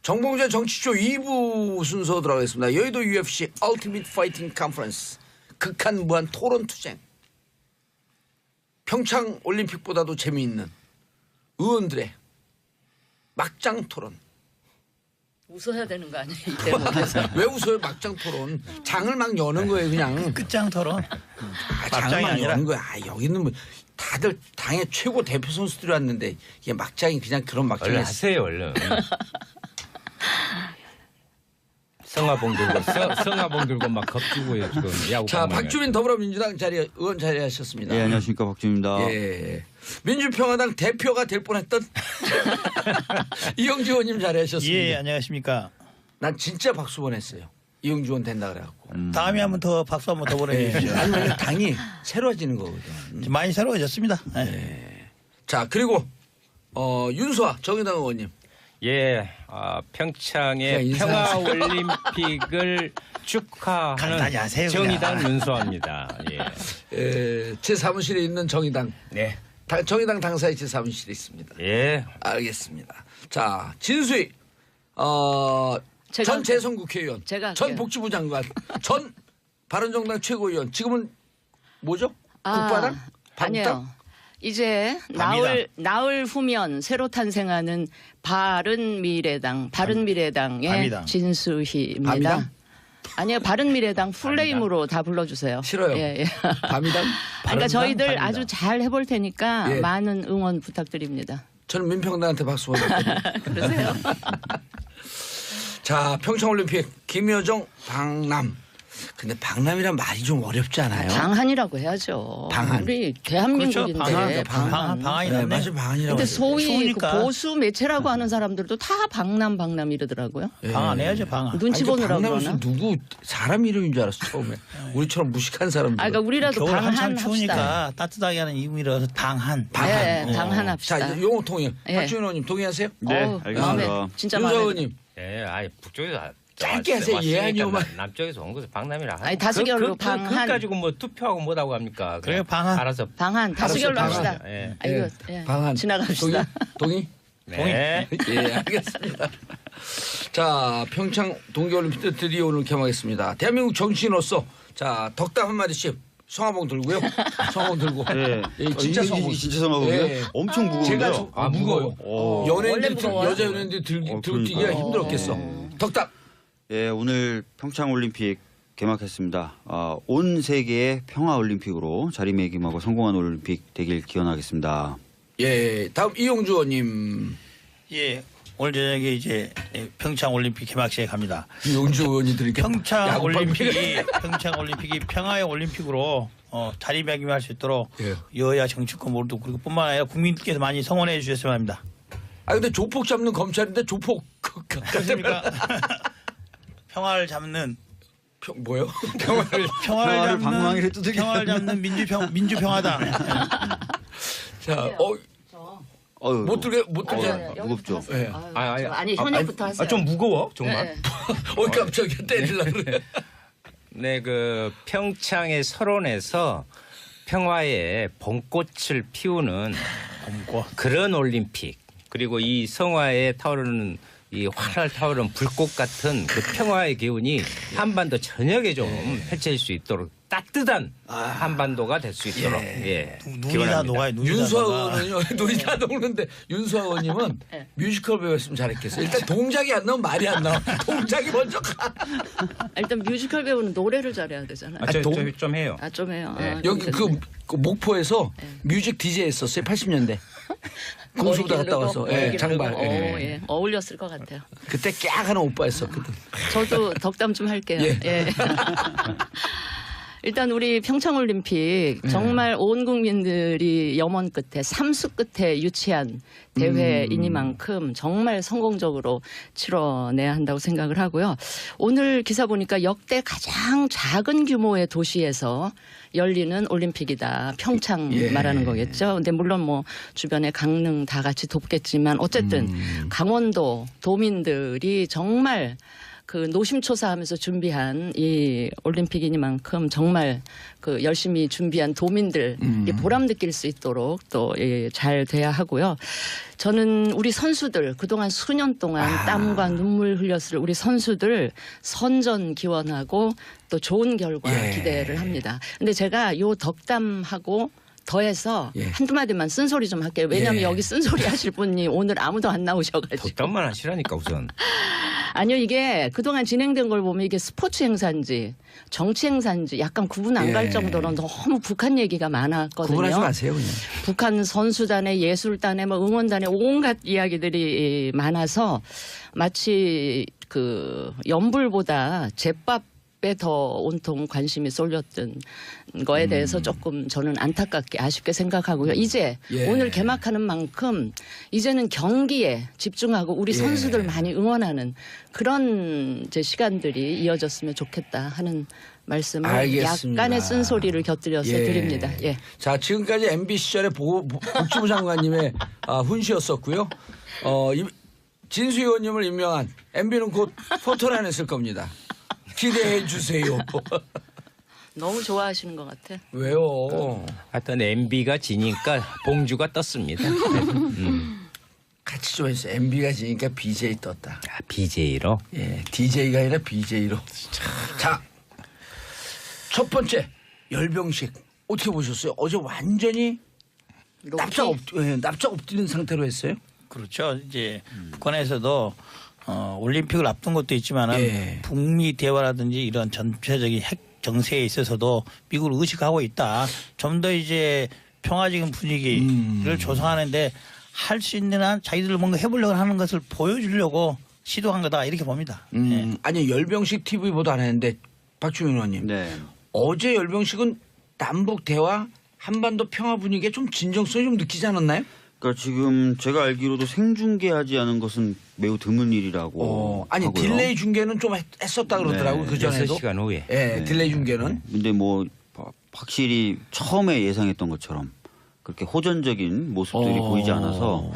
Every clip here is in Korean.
정봉재 정치쇼 2부 순서 들어가겠습니다. 여의도 UFC 얼티밋 파이팅 컨퍼런스 극한 무한 토론 투쟁. 평창 올림픽보다도 재미있는 의원들의 막장 토론. 웃어야 되는 거 아니에요? 이 대목에서. 왜 웃어요? 막장 토론. 장을 막 여는 거예요, 그냥. 끝장 토론. 장을 막 아니라. 여는 거야. 여기는 뭐 다들 당의 최고 대표 선수들이 왔는데 이게 막장이 그냥 그런 막장이. 얼른 하세요, 얼른. 성화봉 들고 막 겁주고요 지금 야구. 자, 박주민 더불어민주당 의원 자리하셨습니다. 예, 안녕하십니까, 박주민입니다. 예. 민주평화당 대표가 될 뻔했던 이영주 의원님 자리하셨습니다. 예, 안녕하십니까. 난 진짜 박수 보냈어요. 이영주 의원 된다 그래갖고. 다음에 한번 더 박수 한번 더 보내주십시오. 아니 원래 당이 새로워지는 거거든. 많이 새로워졌습니다. 네. 자, 그리고 윤수아 정의당 의원님. 예, 평창의 평화 올림픽을 축하하는 간단히 하세요, 정의당 그냥. 윤수아입니다. 예. 제 사무실에 있는 정의당. 네. 정의당 당사의 제 사무실에 있습니다. 예. 알겠습니다. 자, 진수희 제가 전 재선국회의원, 제가 전 할게요. 복지부 장관, 전 바른정당 최고위원. 지금은 뭐죠? 국바당? 아니에요. 이제 밤이다. 나흘 후면 새로 탄생하는 바른미래당의 밤이다. 진수희입니다. 밤이당? 아니요, 바른미래당 풀네임으로 다 불러주세요. 싫어요. 예, 예. 밤이당? 그러니까 저희들 밤이다. 아주 잘 해볼 테니까 예. 많은 응원 부탁드립니다. 저는 민평당한테 박수 보냈거든요. 그러세요? 자, 평창올림픽 김여정 방남. 근데 방남이란 말이 좀 어렵지 않아요? 방한이라고 해야죠. 방한. 우리 대한민국인데 그렇죠. 방한이 네, 낫네. 맞아, 방한이라고. 근데 하죠. 소위 그 추우니까. 보수 매체라고 하는 사람들도 다 방남 이러더라고요. 방한해야죠, 방한. 눈치 보느라고 방남에서 그러나? 누구 사람 이름인 줄 알았어 처음에. 우리처럼 무식한 사람들. 아, 그러니까 우리라도 겨울 방한 한참 합시다. 추우니까 따뜻하게 하는 이유이라서 방한. 예, 방한합시다. 자, 이제 용어 통일. 예. 박주현 의원님 동의하세요? 네, 어우, 알겠습니다. 마음에 진짜 윤서 마음에 의원님. 예, 아예 북쪽에서 짧게 하세요. 예, 아니요만. 남쪽에서 온 것을 방남이라. 아니, 다수결로 방한. 그거 가지고 뭐 투표하고 뭐라고 합니까? 그래요, 방한. 알아서. 방한 다수결로 알았어요, 합시다. 방한. 예. 아, 이거 예. 방한. 지나갑시다. 동의? 네. 예, 알겠습니다. 자, 평창 동계올림픽 드디어 오늘 개막했습니다. 대한민국 정치인으로서 자, 덕담 한마디씩 성화봉 들고요. 성화봉 들고. 예. 예, 진짜 이게 성화봉. 진짜 성화봉이에요? 예. 엄청 무거운데요? 무거워요. 연예인들, 무거워요? 여자 연예인들 들기가 그러니까요. 힘들었겠어. 덕담. 예, 오늘 평창올림픽 개막했습니다. 온 세계의 평화올림픽으로 자리매김하고 성공한 올림픽 되길 기원하겠습니다. 예, 다음 이용주 의원님. 예, 오늘 저녁에 이제 평창 올림픽 개막식에 갑니다. 이용주 의원이 들을게요. 평창 올림픽이 평화의 올림픽으로 자리매김할 수 있도록 예. 여야 정치권 모두 그리고 뿐만 아니라 국민들께서 많이 성원해 주셨으면 합니다. 아, 근데 조폭 잡는 검찰인데 조폭. 그렇습니까? 평화를 잡는 뭐요? 평화를 방망이를 두들겨. 평화를 잡는 민주평화당. 자, 어휴, 못 들게. 무겁죠. 예. 아니 현역부터 하세요. 좀 무거워 정말. 네. 깜짝이야. 때리려고 그래. 네, 그 평창의 설원에서 평화의 봄꽃을 피우는 그런 올림픽, 그리고 이 성화에 타오르는 이 활활 타오르는 불꽃 같은 그 평화의 기운이 한반도 전역에 좀 펼쳐질 수 있도록 따뜻한 한반도가 될 수 있도록 눈이 다 녹아요. 눈이 다 윤수아 녹아. 의원은요. 눈이 다 녹는데 윤수아 의원님은 네. 뮤지컬 배우였으면 잘했겠어요. 일단 동작이 안 나오면 말이 안 나와. 동작이 먼저 가. 일단 뮤지컬 배우는 노래를 잘해야 되잖아요. 좀 해요. 아, 좀 해요. 네. 아, 여기 그럼 그 목포에서 뮤직 DJ 했었어요. 80년대. 공수부대 갔다 와서. 예, 장발. 예. 예. 어울렸을 것 같아요. 그때 깍 하는 오빠였었거든. 저도 덕담 좀 할게요. 예. 예. 일단 우리 평창올림픽 정말 온 국민들이 염원 끝에 삼수 끝에 유치한 대회이니만큼 정말 성공적으로 치러내야 한다고 생각을 하고요. 오늘 기사 보니까 역대 가장 작은 규모의 도시에서 열리는 올림픽이다. 평창 예. 말하는 거겠죠. 근데 물론 뭐 주변에 강릉 다 같이 돕겠지만 어쨌든 강원도 도민들이 정말 그 노심초사하면서 준비한 이 올림픽이니만큼 정말 그 열심히 준비한 도민들 보람 느낄 수 있도록 또 잘 돼야 하고요. 저는 우리 선수들 그동안 수년 동안 땀과 눈물 흘렸을 우리 선수들 선전 기원하고 또 좋은 결과 기대를 합니다. 근데 제가 요 덕담하고 더해서 한두 마디만 쓴소리 좀 할게요. 왜냐하면 여기 쓴소리 하실 분이 오늘 아무도 안 나오셔가지고. 덕담만 하시라니까 우선. 아니요, 이게 그동안 진행된 걸 보면 이게 스포츠 행사인지 정치 행사인지 약간 구분 안 갈 정도로 너무 북한 얘기가 많았거든요. 구분하지 마세요, 그냥. 북한 선수단에 예술단에 뭐 응원단에 온갖 이야기들이 많아서 마치 그 연불보다 제밥 에 더 온통 관심이 쏠렸던 거에 대해서 조금 저는 안타깝게 아쉽게 생각하고요. 이제 오늘 개막하는 만큼 이제는 경기에 집중하고 우리 선수들 많이 응원하는 그런 이제 시간들이 이어졌으면 좋겠다 하는 말씀을 알겠습니다. 약간의 쓴소리를 곁들여서 드립니다. 예. 자, 지금까지 MB 시절의 복지부 장관님의 훈시였었고요. 진수 의원님을 임명한 MB는 곧 포토를 냈을 겁니다. 기대해 주세요. 너무 좋아하시는 것 같아. 왜요? 하여튼 MB가 지니까 봉주가 떴습니다. 같이 좀 해주세요. MB가 지니까 BJ 떴다. BJ로? 예, DJ가 아니라 BJ로. 자, 첫 번째 열병식 어떻게 보셨어요? 어제 완전히 납작 엎드린 상태로 했어요. 그렇죠. 이제 북한에서도 올림픽을 앞둔 것도 있지만은 북미 대화라든지 이런 전체적인 핵 정세에 있어서도 미국을 의식하고 있다. 좀 더 이제 평화적인 분위기를 조성하는데 할 수 있는 한 자기들 뭔가 해보려고 하는 것을 보여주려고 시도한 거다 이렇게 봅니다. 아니 열병식 TV 보도 안 했는데 박주민 의원님 어제 열병식은 남북 대화 한반도 평화 분위기에 좀 진정성이 좀 느끼지 않았나요? 그러니까 지금 제가 알기로도 생중계하지 않은 것은 매우 드문 일이라고 아니 하고요. 딜레이 중계는 좀 했었다 그러더라고요. 그 전에도. 6시간 후에. 딜레이 중계는. 근데 뭐 확실히 처음에 예상했던 것처럼 그렇게 호전적인 모습들이 보이지 않아서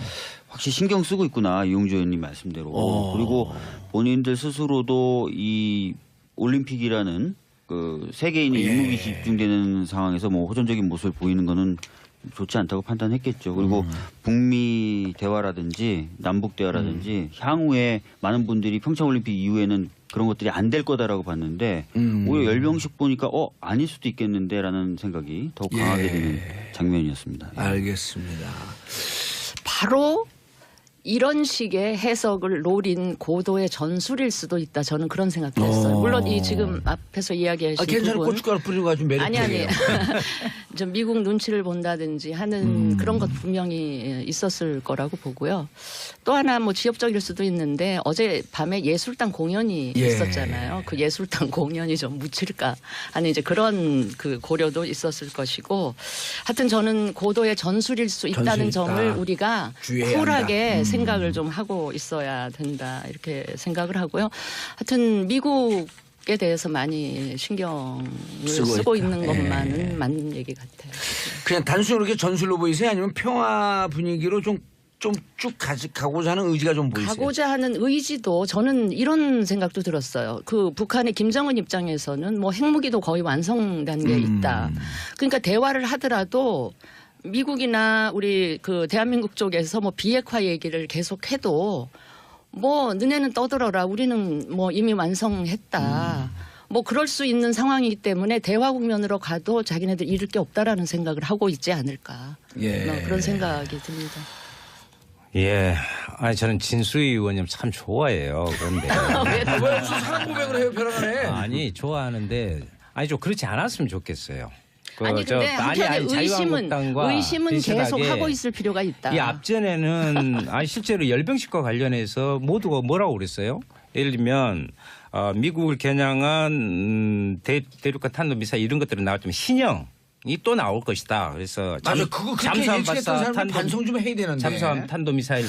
확실히 신경 쓰고 있구나 이용주 의원님 말씀대로. 그리고 본인들 스스로도 이 올림픽이라는 그 세계인의 이목이 집중되는 상황에서 뭐 호전적인 모습을 보이는 거는 좋지 않다고 판단했겠죠. 그리고 북미 대화라든지 남북 대화라든지 향후에 많은 분들이 평창올림픽 이후에는 그런 것들이 안 될 거다라고 봤는데 오히려 열병식 보니까 아닐 수도 있겠는데라는 생각이 더욱 강하게 되는 장면이었습니다. 알겠습니다. 바로 이런 식의 해석을 노린 고도의 전술일 수도 있다. 저는 그런 생각도 했어요. 물론 이 지금 앞에서 이야기하신 괜찮은 부분 고춧가루 뿌리고 아주 매력적이에요. 아니 좀 미국 눈치를 본다든지 하는 그런 것 분명히 있었을 거라고 보고요. 또 하나 뭐 지엽적일 수도 있는데 어제 밤에 예술단 공연이 있었잖아요. 그 예술단 공연이 좀 묻힐까 하는 이제 그런 그 고려도 있었을 것이고 하여튼 저는 고도의 전술일 수 있다는 점을 우리가 쿨하게 생각을 좀 하고 있어야 된다 이렇게 생각을 하고요. 하여튼 미국에 대해서 많이 신경을 쓰고 있는 것만은 맞는 얘기 같아요. 그냥 단순히 그렇게 전술로 보이세요? 아니면 평화 분위기로 좀 쭉 가고자 하는 의지가 좀 보이세요? 가고자 하는 의지도 저는 이런 생각도 들었어요. 그 북한의 김정은 입장에서는 뭐 핵무기도 거의 완성 단계에 있다. 그러니까 대화를 하더라도 미국이나 우리 그 대한민국 쪽에서 뭐 비핵화 얘기를 계속해도 뭐 너네는 떠들어라. 우리는 뭐 이미 완성했다. 뭐 그럴 수 있는 상황이기 때문에 대화 국면으로 가도 자기네들 잃을 게 없다라는 생각을 하고 있지 않을까. 그런 생각이 듭니다. 아니 저는 진수희 의원님 참 좋아해요. 그런데 왜 무슨 사랑 고백을 해요, 벼랑간에? 아니 좋아하는데 아니 좀 그렇지 않았으면 좋겠어요. 아니 근데 한편에 의심은 계속 하고 있을 필요가 있다. 이 앞전에는 실제로 열병식과 관련해서 모두가 뭐라고 그랬어요? 예를 들면 미국을 겨냥한 대륙간 탄도미사일 이런 것들은 나왔지만 신형 또 나올 것이다. 그래서 맞아. 그거 그렇게 예측했던 사람은 반성 좀 해야 되는데. 잠수함 탄도미사일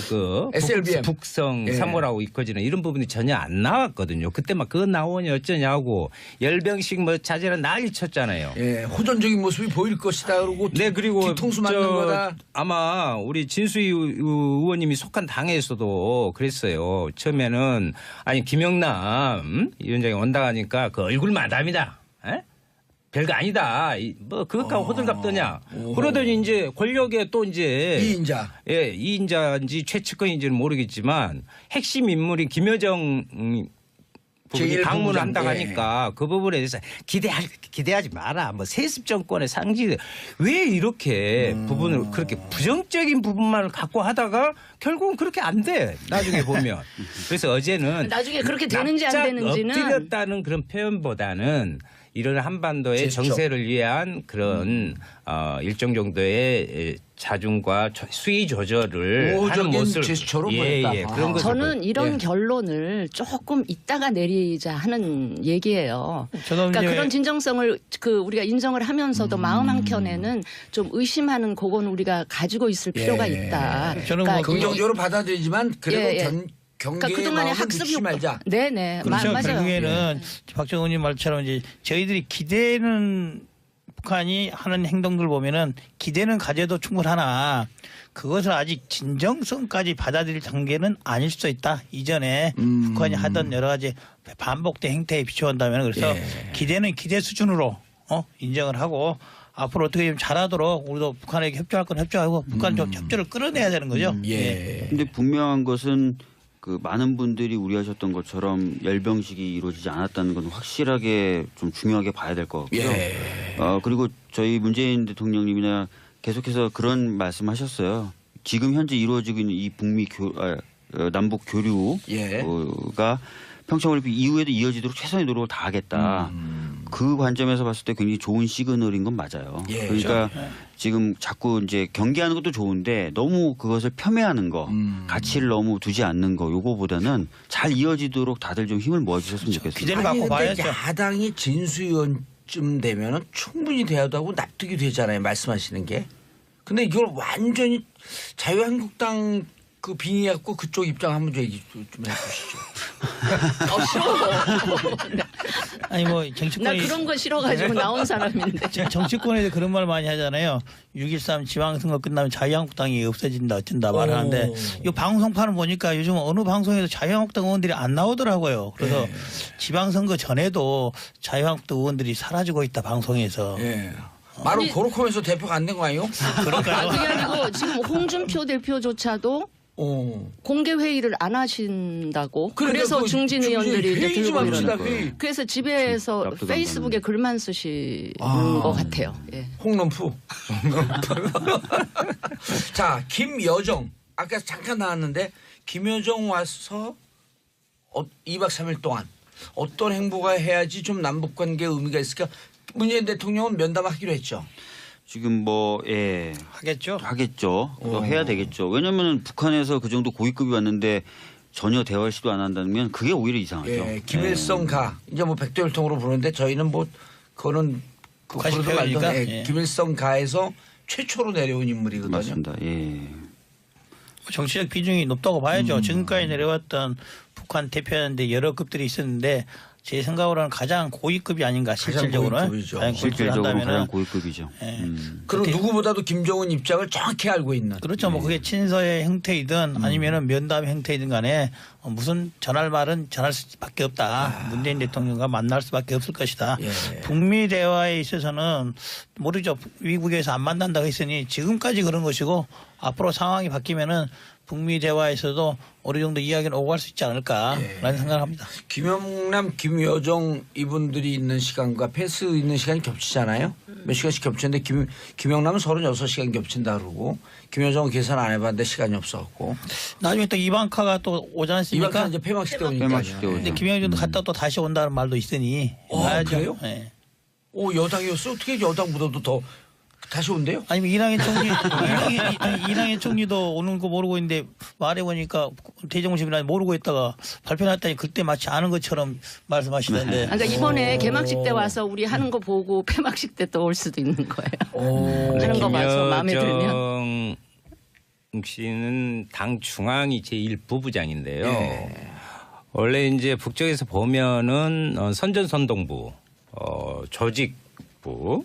SLBM. 북성 예. 3호라고 있거든요. 이런 부분이 전혀 안 나왔거든요. 그때 막 그거 나오니 어쩌냐고 열병식 뭐 자제는 난리 쳤잖아요. 예, 호전적인 모습이 보일 것이다. 그러고 네, 그리고 뒤통수 맞는 거다. 아마 우리 진수희 의원님이 속한 당에서도 그랬어요. 처음에는 아니 김영남 위원장이 온다 하니까 그 얼굴 마담이다. 에? 별거 아니다. 뭐 그것까지 호들갑 떠냐. 그러더니 이제 권력에 또 이제 이인자. 예, 이인자인지 최측근인지는 모르겠지만 핵심 인물인 김여정 부분이 제1 방문을 부부장. 한다고 예. 하니까 그 부분에 대해서 기대하지 마라. 뭐 세습 정권의 상징 왜 이렇게 부분을 그렇게 부정적인 부분만을 갖고 하다가 결국은 그렇게 안 돼. 나중에 보면. 그래서 어제는 나중에 그렇게 되는지 안 납작 되는지는 엎드렸다는 그런 표현보다는 이런 한반도의 제스처. 정세를 위한 그런 일정 정도의 자중과 수위 조절을 하는 우호적인 모습 제스처로 예, 보였다. 예, 그런 것을 저는 이런 예. 결론을 조금 이따가 내리자 하는 얘기예요. 저도 그러니까 이제 그런 진정성을 우리가 인정을 하면서도 마음 한켠에는 좀 의심하는 그건 우리가 가지고 있을 필요가 예. 있다. 저는 그러니까 뭐 긍정적으로 받아들이지만 그래도 예, 예. 경계의 그러니까 그동안의 마음을 학습 늦추지 말자. 네네. 그렇죠. 맞아요. 결국에는 박정훈 의원님 말처럼 이제 저희들이 기대는 북한이 하는 행동들 보면은 기대는 가져도 충분하나 그것을 아직 진정성까지 받아들일 단계는 아닐 수도 있다. 이전에 북한이 하던 여러 가지 반복된 행태에 비추한다면 그래서 기대는 기대 수준으로 인정을 하고 앞으로 어떻게 좀 잘하도록 우리도 북한에게 협조할 건 협조하고 북한 좀 협조를 끌어내야 되는 거죠. 예. 근데 분명한 것은 그 많은 분들이 우려하셨던 것처럼 열병식이 이루어지지 않았다는 건 확실하게 좀 중요하게 봐야 될 것 같고요. 예. 그리고 저희 문재인 대통령님이나 계속해서 그런 말씀하셨어요. 지금 현재 이루어지고 있는 이 남북 교류가 예. 평창올림픽 이후에도 이어지도록 최선의 노력을 다하겠다. 그 관점에서 봤을 때 굉장히 좋은 시그널인 건 맞아요. 예, 그러니까 지금 자꾸 이제 경계하는 것도 좋은데 너무 그것을 겸해하는 거, 가치를 너무 두지 않는 거, 요거보다는 잘 이어지도록 다들 좀 힘을 모아주셨으면 좋겠습니다. 기대를 아니, 갖고 근데 봐야죠. 야당이 진수위원쯤 되면은 충분히 대화도 하고 납득이 되잖아요. 말씀하시는 게. 근데 이걸 완전히 자유한국당 그 빙의 갖고 그쪽 입장 한번 얘기 좀 해주시죠. 싫어. 아니 뭐 나 정치권이 그런 거 싫어가지고 나온 사람인데. 지금 정치권에서 그런 말 많이 하잖아요. 6.13 지방선거 끝나면 자유한국당이 없어진다 어쩐다 말하는데 이 방송판을 보니까 요즘 어느 방송에도 자유한국당 의원들이 안 나오더라고요. 그래서 지방선거 전에도 자유한국당 의원들이 사라지고 있다 방송에서. 예. 말은 고로코면서 대표가 안 된 거 아니에요? 그럴까요? 그게 아니고 지금 홍준표 대표조차도 공개 회의를 안 하신다고. 그러니까 그래서 그 중진 의원들이 이제 회의 좀 들고 합시다, 이러는 회의. 거예요. 그래서 집에서 납득 안 페이스북에 글만 쓰시는 것 같아요. 예. 홍넘프. 자, 김여정. 아까 잠깐 나왔는데 김여정 와서 2박 3일 동안 어떤 행보가 해야지 좀 남북관계에 의미가 있을까? 문재인 대통령은 면담하기로 했죠. 지금 하겠죠. 하겠죠. 또 해야 되겠죠. 왜냐하면 북한에서 그 정도 고위급이 왔는데 전혀 대화를 시도 안 한다면 그게 오히려 이상하죠. 예, 김일성 가 이제 뭐 백두혈통으로 부르는데 저희는 뭐 그거는 그 북한식 부르도 말도 표현이니까, 예, 예. 김일성 가에서 최초로 내려온 인물이거든요. 맞습니다. 예. 정치적 비중이 높다고 봐야죠. 지금까지 내려왔던 북한 대표였는데 여러 급들이 있었는데 제 생각으로는 가장 고위급이 아닌가 실질적으로는. 고위급이죠. 가장 고위급을 실질적으로 한다면은 가장 고위급이죠. 그리고 누구보다도 김정은 입장을 정확히 알고 있는. 그렇죠. 뭐 그게 친서의 형태이든 아니면은 면담의 형태이든 간에 무슨 전할 말은 전할 수밖에 없다. 문재인 대통령과 만날 수밖에 없을 것이다. 예. 북미 대화에 있어서는 모르죠. 미국에서 안 만난다고 했으니 지금까지 그런 것이고 앞으로 상황이 바뀌면은 북미 대화에서도 어느 정도 이야기는 오고 갈 수 있지 않을까라는 생각을 합니다. 김영남, 김여정 이분들이 있는 시간과 패스 있는 시간이 겹치잖아요. 몇 시간씩 겹치는데 김영남은 36시간 겹친다 그러고 김여정은 계산 안 해봤는데 시간이 없었고. 나중에 또 이방카가 또 오지 않습니까? 이방카 이제 폐막식 때 오니까. 폐막식 때 오죠. 근데 김영준도 갔다 또 다시 온다는 말도 있으니 봐야죠. 그래요? 예. 여당이었어? 어떻게 여당 보다도 더 다시 온대요? 아니면 이낙연 총리, 이낙연 총리도 오는 거 모르고 있는데 말해보니까 대정부심이라 모르고 있다가 발표났더니 그때 마치 아는 것처럼 말씀하시던데. 그러니까 이번에 개막식 때 와서 우리 하는 거 보고 폐막식 때 또 올 수도 있는 거예요. 하는 거 봐서 마음에 들면. 김여정 씨는 당 중앙위 제1부부장인데요. 원래 이제 북쪽에서 보면은 선전선동부, 조직부,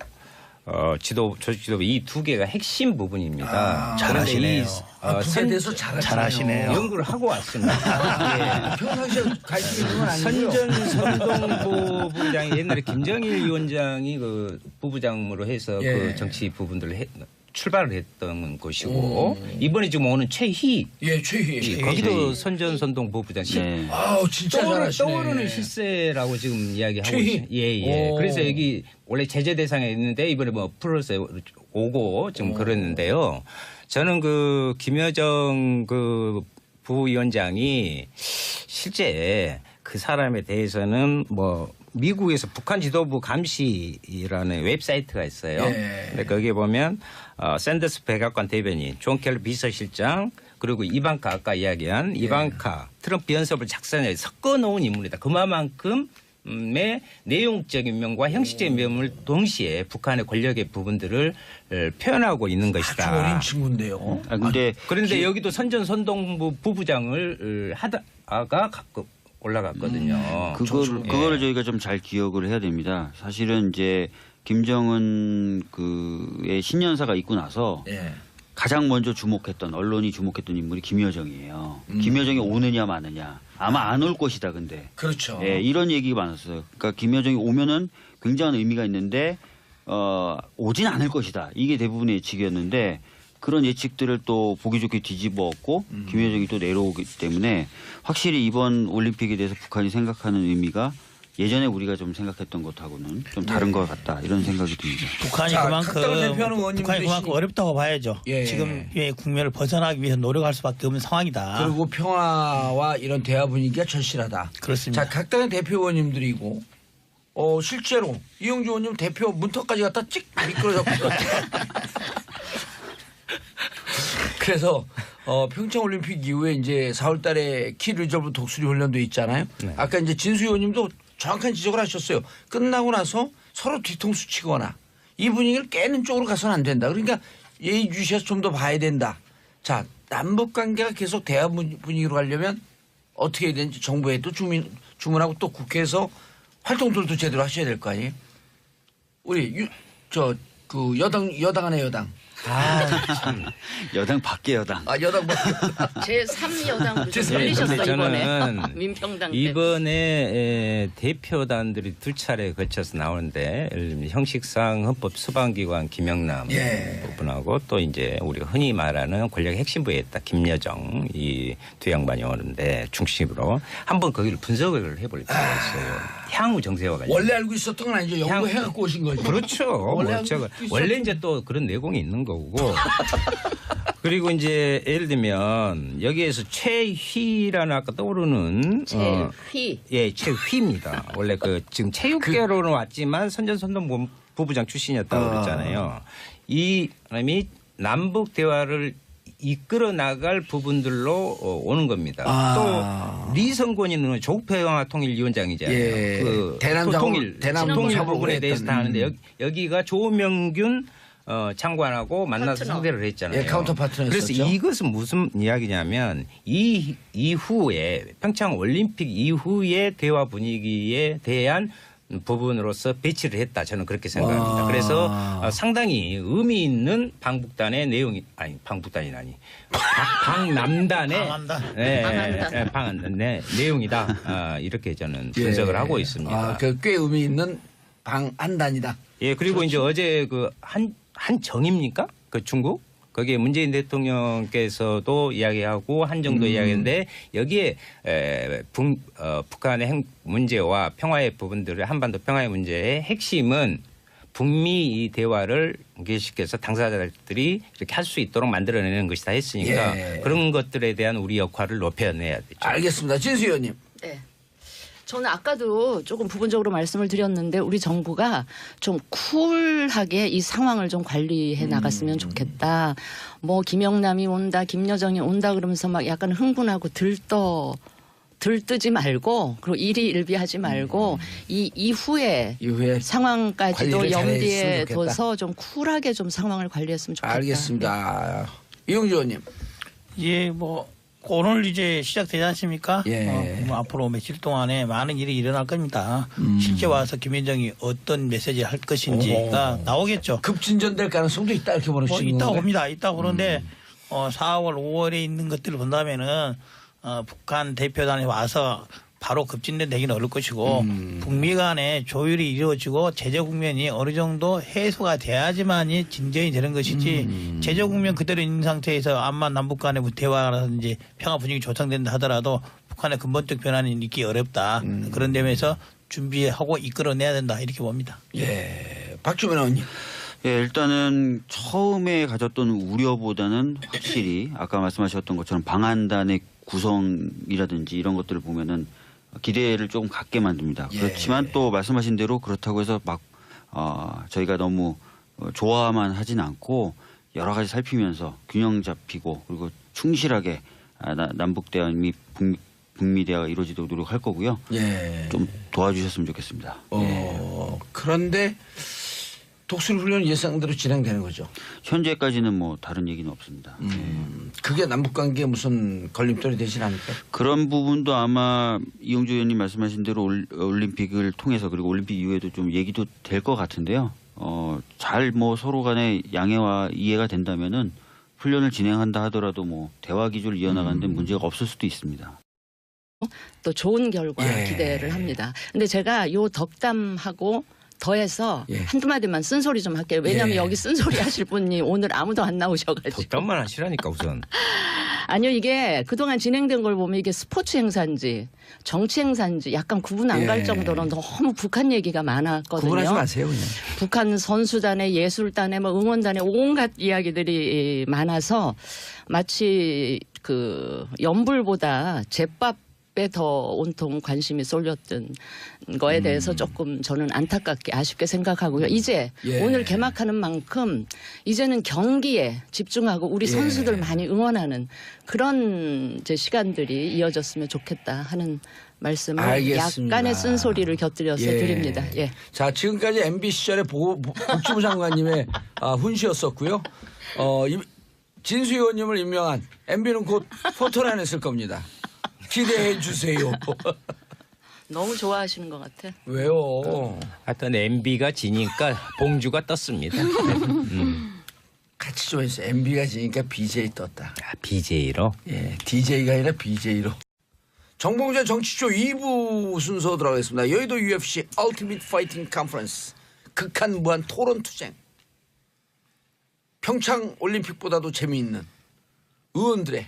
조직 지도부 이 두 개가 핵심 부분입니다. 잘하시네요. 두개 돼서 잘하시네요. 연구를 하고 왔습니다. 예. 평상시에 가르치고 있는 건 아니고요. 선전선동부 부부장이 옛날에 김정일 위원장이 그 부부장으로 해서 그 정치 부분들을 출발을 했던 곳이고 이번에 지금 오는 최희 최희. 거기도 선전선동 부부장. 네. 아우 진짜 잘하시네. 떠오르는 실세라고 지금 이야기하고 최희? 있어요. 예. 그래서 여기 원래 제재 대상에 있는데 이번에 뭐 플러스 오고 지금 그랬는데요. 저는 그 김여정 그 부위원장이 실제 그 사람에 대해서는 뭐 미국에서 북한 지도부 감시라는 웹사이트가 있어요. 근데 거기에 보면 샌더스 백악관 대변인, 존 켈리 비서실장, 그리고 이방카 아까 이야기한 이방카 트럼프 연설을 작성해 섞어 놓은 인물이다. 그만큼의 내용적인 면과 형식적인 면을 동시에 북한의 권력의 부분들을 표현하고 있는 것이다. 아주 어린 친구인데요. 그런데 여기도 선전선동부 부부장을 하다가 가끔 올라갔거든요. 그거를 저희가 좀 잘 기억을 해야 됩니다. 사실은 이제 김정은 그의 신년사가 있고 나서 가장 먼저 주목했던 언론이 주목했던 인물이 김여정이에요. 김여정이 오느냐 마느냐. 아마 안 올 것이다. 근데 그렇죠. 이런 얘기가 많았어요. 그러니까 김여정이 오면은 굉장한 의미가 있는데 오진 않을 것이다. 이게 대부분의 예측이었는데 그런 예측들을 또 보기 좋게 뒤집어엎고 김여정이 또 내려오기 때문에 확실히 이번 올림픽에 대해서 북한이 생각하는 의미가 예전에 우리가 좀 생각했던 것하고는 좀 다른 것 같다 이런 생각이 듭니다. 북한이 그만큼 어렵다고 봐야죠. 지금 국면을 벗어나기 위해서 노력할 수밖에 없는 상황이다. 그리고 평화와 이런 대화 분위기가 절실하다. 그렇습니다. 자, 각 당의 대표 의원님들이고 실제로 이용주 의원님 대표 문턱까지 갖다 찍 미끄러졌고 그래서 평창올림픽 이후에 이제 4월달에 키 리저브 독수리 훈련도 있잖아요. 아까 이제 진수 의원님도 정확한 지적을 하셨어요. 끝나고 나서 서로 뒤통수 치거나 이 분위기를 깨는 쪽으로 가서는 안 된다. 그러니까 예의주시해서 좀 더 봐야 된다. 자, 남북 관계가 계속 대화 분위기로 가려면 어떻게 해야 되는지 정부에 또 주문하고 또 국회에서 활동들도 제대로 하셔야 될 거 아니에요. 우리 그 여당 안에 여당. 참. 여당 밖에 여당. 여당 밖에 제3여당으로 좀 걸리셨어 이번에. 민평당 때. 이번에 대표단들이 두 차례 거쳐서 나오는데 예를 들면 형식상 헌법 수반기관 김영남 부분하고 또 이제 우리가 흔히 말하는 권력의 핵심부에 있다 김여정 이 두 양반이 오는데 중심으로 한번 거기를 분석을 해볼 필요가 있어요. 향후 정세와 관련. 원래 알고 있었던 건 아니죠. 연구해갖고 오신 거죠. 그렇죠. 원래 이제 또 그런 내공이 있는 거고. 그리고 이제 예를 들면 여기에서 최휘라는 아까 떠오르는 최휘. 최휘입니다. 원래 지금 체육계로는 왔지만 선전선동 부부장 출신이었다고 그랬잖아요. 이 사람이 남북 대화를 이끌어 나갈 부분들로 오는 겁니다. 또 리성권이는 조국평화통일위원장이잖아요. 대남 통일 부분에 대해서 다 하는데 여기가 조명균 장관하고 만나서 상대를 했잖아요. 카운터 파트너였었죠. 그래서 이것은 무슨 이야기냐면 이 이후에 평창 올림픽 이후의 대화 분위기에 대한 부분으로서 배치를 했다. 저는 그렇게 생각합니다. 그래서 상당히 의미 있는 방북단의 내용이 방북단이 방남단의 방남단의 내용이다. 이렇게 저는 분석을 하고 있습니다. 꽤 의미 있는 방한단이다. 그리고 이제 어제 한정입니까? 그 중국? 거기에 문재인 대통령께서도 이야기하고 한정도 이야기했는데 여기에 북한의 문제와 평화의 부분들을 한반도 평화의 문제의 핵심은 북미 대화를 연계시켜서 당사자들이 이렇게 할 수 있도록 만들어내는 것이다 했으니까 그런 것들에 대한 우리 역할을 높여내야 되죠. 알겠습니다. 진수 의원님. 네. 저는 아까도 조금 부분적으로 말씀을 드렸는데 우리 정부가 좀 쿨하게 이 상황을 좀 관리해 나갔으면 좋겠다. 뭐 김영남이 온다, 김여정이 온다 그러면서 막 약간 흥분하고 들뜨지 말고 그리고 일희일비하지 말고 이 이후에 상황까지도 관리를 염두에 잘했으면 좋겠다. 둬서 좀 쿨하게 좀 상황을 관리했으면 좋겠다. 알겠습니다. 이용주 의원님. 예, 뭐 오늘 이제 시작되지 않습니까? 예. 뭐 앞으로 며칠 동안에 많은 일이 일어날 겁니다. 실제 와서 김현정이 어떤 메시지를 할 것인지가 나오겠죠. 급진전될 가능성도 있다 이렇게 보는 뭐 식인 있다고 건가요? 봅니다. 있다고 그러는데 4월, 5월에 있는 것들을 본다면은 북한 대표단이 와서 바로 급진되기는 어려울 것이고 북미 간에 조율이 이루어지고 제재 국면이 어느 정도 해소가 돼야지만이 진전이 되는 것이지 제재 국면 그대로 있는 상태에서 암만 남북 간의 대화라든지 평화 분위기 조성된다 하더라도 북한의 근본적 변화는 있기 어렵다. 그런 점에서 준비하고 이끌어내야 된다 이렇게 봅니다. 예. 박주민 의원님. 예, 일단은 처음에 가졌던 우려보다는 확실히 아까 말씀하셨던 것처럼 방한단의 구성이라든지 이런 것들을 보면은 기대를 조금 갖게 만듭니다. 예. 그렇지만 또 말씀하신 대로 그렇다고 해서 막 저희가 너무 좋아만 하진 않고 여러 가지 살피면서 균형 잡히고 그리고 충실하게 남북 대화 및 북미 대화가 이루어지도록 노력할 거고요. 예. 좀 도와주셨으면 좋겠습니다. 그런데 독수리 훈련 예상대로 진행되는 거죠. 현재까지는 뭐 다른 얘기는 없습니다. 그게 남북 관계에 무슨 걸림돌이 되진 않을까요? 그런 부분도 아마 이용주 의원님 말씀하신 대로 올림픽을 통해서 그리고 올림픽 이후에도 좀 얘기도 될 것 같은데요. 잘 뭐 서로 간에 양해와 이해가 된다면은 훈련을 진행한다 하더라도 뭐 대화 기조를 이어나가는 데 문제가 없을 수도 있습니다. 또 좋은 결과 예. 기대를 합니다. 근데 제가 요 덕담하고 더해서 예. 한두 마디만 쓴소리 좀 할게요. 왜냐하면 예. 여기 쓴소리 하실 분이 오늘 아무도 안 나오셔가지고. 덕담만 하시라니까 우선. 아니요, 이게 그동안 진행된 걸 보면 이게 스포츠 행사인지 정치 행사인지 약간 구분 안 갈 예. 정도로 너무 북한 얘기가 많았거든요. 구분하지 마세요 그냥. 북한 선수단에 예술단에 뭐 응원단에 온갖 이야기들이 많아서 마치 그 연불보다 제밥에 더 온통 관심이 쏠렸던 거에 대해서 조금 저는 안타깝게 아쉽게 생각하고요. 이제 예. 오늘 개막하는 만큼 이제는 경기에 집중하고 우리 선수들 많이 응원하는 그런 이제 시간들이 이어졌으면 좋겠다 하는 말씀을 알겠습니다. 약간의 쓴소리를 곁들여서 예. 드립니다. 예. 자, 지금까지 MB 시절에 복지부 장관님의 훈시였었고요. 진수 의원님을 임명한 MB는 곧 포토라인에 쓸 겁니다. 기대해 주세요. 너무 좋아하시는 것 같아. 왜요? 하여튼 MB가 지니까 봉주가 떴습니다. 같이 좀 해주세요. MB가 지니까 BJ 떴다. BJ로. 예, DJ가 아니라 BJ로. 정봉재 정치쇼 2부 순서 들어가겠습니다. 여의도 UFC 얼티밋 파이팅 컨퍼런스 극한 무한 토론 투쟁. 평창 올림픽보다도 재미있는 의원들의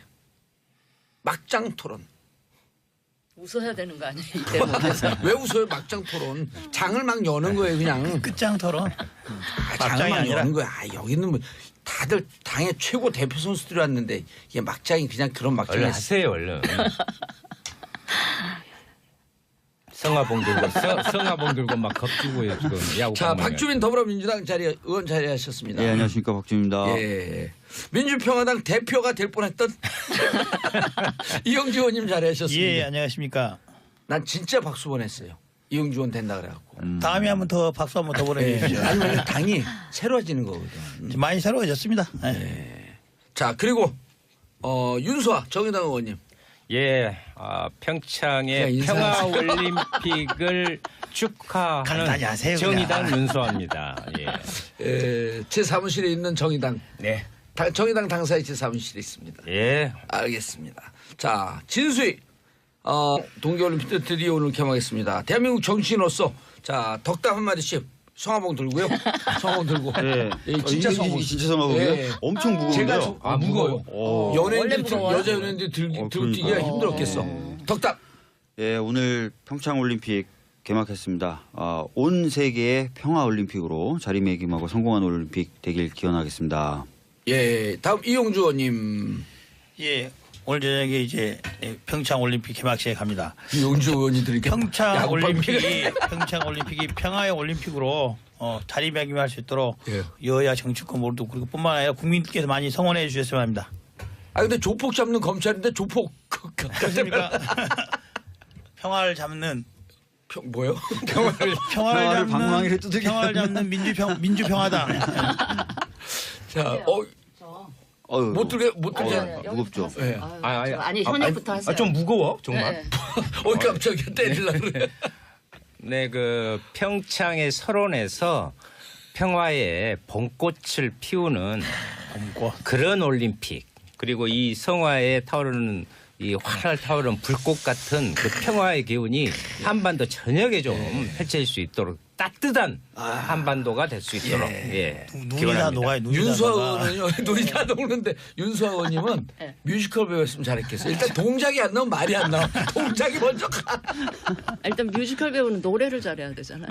막장 토론. 웃어야 되는 거 아니에요? 이 대목에서. 왜 웃어요? 막장 토론. 장을 막 여는 거예요, 그냥. 끝장 토론. 장을 막장이 막 아니라. 여는 거야. 여기는 뭐 다들 당의 최고 대표 선수들이 왔는데 이게 막장이 그냥 그런 얼른 막장이 하세요 얼른. 성화봉 들고 성화봉 들고 막 겁주고요 지금. 야구 자, 방망이. 박주민 더불어민주당 의원 자리하셨습니다. 예, 안녕하십니까 박주입니다. 예. 민주평화당 대표가 될 뻔했던 이영주 의원님 자리하셨습니다. 예, 안녕하십니까. 난 진짜 박수 보냈어요. 이영주 의원 된다 그래갖고. 다음에 한번 더 박수 한번 더 보내주십시오. 아니면 당이 새로워지는 거거든. 많이 새로워졌습니다. 예. 자, 그리고 윤수아 정의당 의원님. 예, 그냥 평창의 인사하세요. 평화올림픽을 축하하는 간단히 하세요, 정의당 그냥. 윤수아입니다. 예. 제 사무실에 있는 정의당. 네. 정의당 당사의 제 사무실에 있습니다. 예. 알겠습니다. 자, 진수희 동계올림픽 때 드디어 오늘 개막했습니다. 대한민국 정치인으로서 자 덕담 한마디씩 성화봉 들고요. 성화봉 들고. 예. 진짜 이게 성화봉. 진짜 성화봉이에요? 예. 엄청 무거운데요. 제가 무거워요. 원래 연예인들 무거워요? 여자 연예인들 들고 뛰기가 그러니까요. 힘들었겠어. 덕담. 예, 오늘 평창 올림픽 개막했습니다. 온 세계의 평화 올림픽으로 자리매김하고 성공한 올림픽 되길 기원하겠습니다. 예, 다음 이용주 의원님. 예, 오늘 저녁에 이제 평창 올림픽 개막식에 갑니다. 용주 의원이 드릴게. 평창 올림픽이 평화의 올림픽으로 자리매김할 수 있도록 예. 여야 정치권 모두 그리고 뿐만 아니라 국민들께서 많이 성원해 주셨으면 합니다. 아 근데 조폭 잡는 검찰인데 조폭 그렇습니까? 평화를 잡는 뭐요? 평화를 방망이를 두들겨. 평화를 잡는 민주평화당. 자, 못 들게. 무겁죠. 예. 아니 현역부터 하세요. 좀 무거워 정말. 네. 깜짝이야 때리려고 그래. 네, 그 평창의 설원에서 평화의 봄꽃을 피우는 그런 올림픽 그리고 이 성화에 타오르는 이 활활 타오르는 불꽃 같은 그 평화의 기운이 한반도 전역에 좀 펼쳐질 수 있도록 따뜻한 한반도가 될 수 있도록 눈이 다 기원합니다. 녹아요. 눈이 다 윤수아 녹아. 의원은요 눈이 다 녹는데 윤수아 의원님은 뮤지컬 배웠으면 잘했겠어요. 일단 동작이 안 나오면 말이 안 나와. 동작이 먼저 가. 일단 뮤지컬 배우는 노래를 잘해야 되잖아요.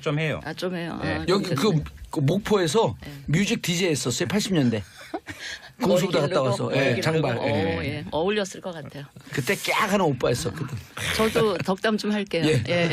좀 해요. 좀 해요. 여기 그 목포에서 뮤직 DJ 했었어요. 80년대. 공수부대 갔다 와서 장발. 예. 어울렸을 것 같아요. 그때 깍하는 오빠였었거든. 저도 덕담 좀 할게요. 예. 예.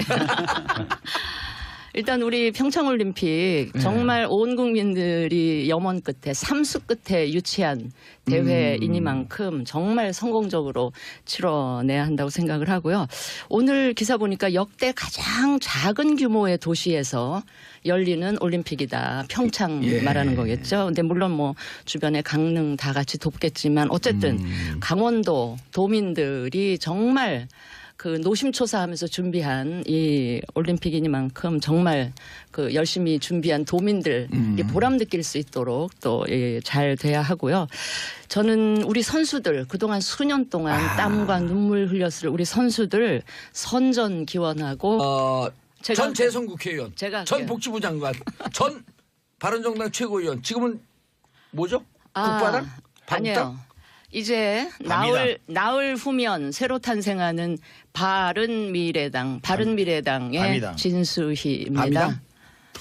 일단 우리 평창올림픽 정말 온 국민들이 염원 끝에 삼수 끝에 유치한 대회이니만큼 정말 성공적으로 치러내야 한다고 생각을 하고요. 오늘 기사 보니까 역대 가장 작은 규모의 도시에서 열리는 올림픽이다. 평창 말하는 거겠죠. 근데 물론 뭐 주변에 강릉 다 같이 돕겠지만 어쨌든 강원도 도민들이 정말 그 노심초사하면서 준비한 이 올림픽이니만큼 정말 그 열심히 준비한 도민들이 보람 느낄 수 있도록 또 잘 돼야 하고요. 저는 우리 선수들 그동안 수년 동안 땀과 눈물 흘렸을 우리 선수들 선전 기원하고 전 재선 국회의원, 제가 전 할게요. 복지부 장관, 전 바른정당 최고위원. 지금은 뭐죠? 국바람? 아니에요. 이제 나흘 후면 새로 탄생하는 바른미래당의 밤이당. 진수희입니다. 밤이당?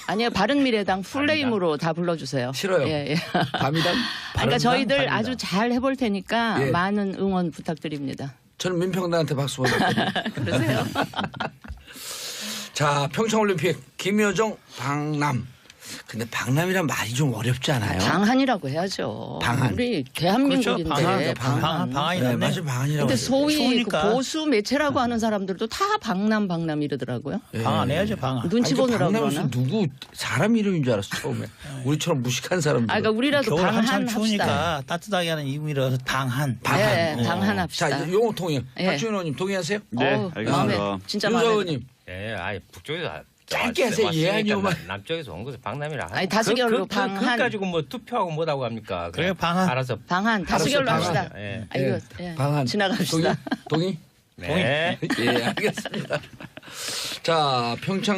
아니요, 바른미래당 풀네임으로 다 불러주세요. 싫어요. 예. 밤이당? 그러니까 저희들 밤이당. 아주 잘 해볼 테니까 예. 많은 응원 부탁드립니다. 저는 민평당한테 박수 보냈거든요. 그러세요? 자, 평창올림픽 김여정 방남. 근데 방남이란 말이 좀 어렵지 않아요? 방한이라고 해야죠. 방한. 우리 대한민국인데 그렇죠. 방한. 방한이 네, 낫네. 맞아 방한이라고. 근데 해요. 소위 그 추우니까. 보수 매체라고 하는 사람들도 다 방남 이러더라고요. 방한 해야죠 방한. 눈치 아니, 보느라고 방남은 그러나? 누구 사람 이름인 줄 알았어 처음에. 우리처럼 무식한 사람들. 그러니까 우리라도 겨울 방한 한참 합시다. 추우니까 따뜻하게 하는 이유미라서 방한. 네, 방한합시다. 자, 용어 통일. 예. 박준현 의원님 동의하세요? 네, 어우, 알겠습니다. 마음에 진짜 윤서 마음에. 의원님. 예, 아니 북쪽에서 짧게 하세요. 예, 아니요만. 남쪽에서 온 것을 방남이라. 아니, 다수결로 방한. 그 가지고 뭐 투표하고 뭐라고 합니까? 그래요, 방한. 알아서. 방한 다수결로 방한. 합시다. 예. 아, 이거 방한. 지나갑시다. 동의? 네. 예, 알겠습니다. 자, 평창